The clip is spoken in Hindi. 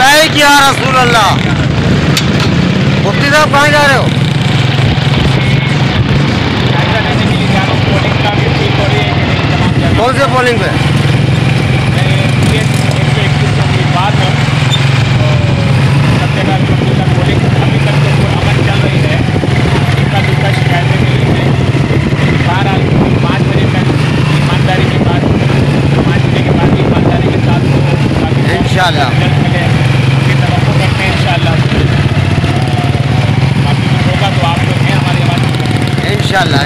लब्बैक या रसूल अल्लाह। मुफ्ती साहब कहाँ जा रहे हो? कौन से पोलिंग पे? बाद में सब जगह जो पोलिंग अभी तक तो अमल चल रही है, इसका दूसरा शिकायतें मिली हैं। बहरहाल 5 बजे तक ईमानदारी के बाद 5 बजे के बाद ईमानदारी के साथ इंशाअल्लाह रिजल्ट मिले ये तवक्को करते हैं इंशाअल्लाह। बाकी जो होगा तो आप लोग हैं हमारे बात इंशाअल्लाह।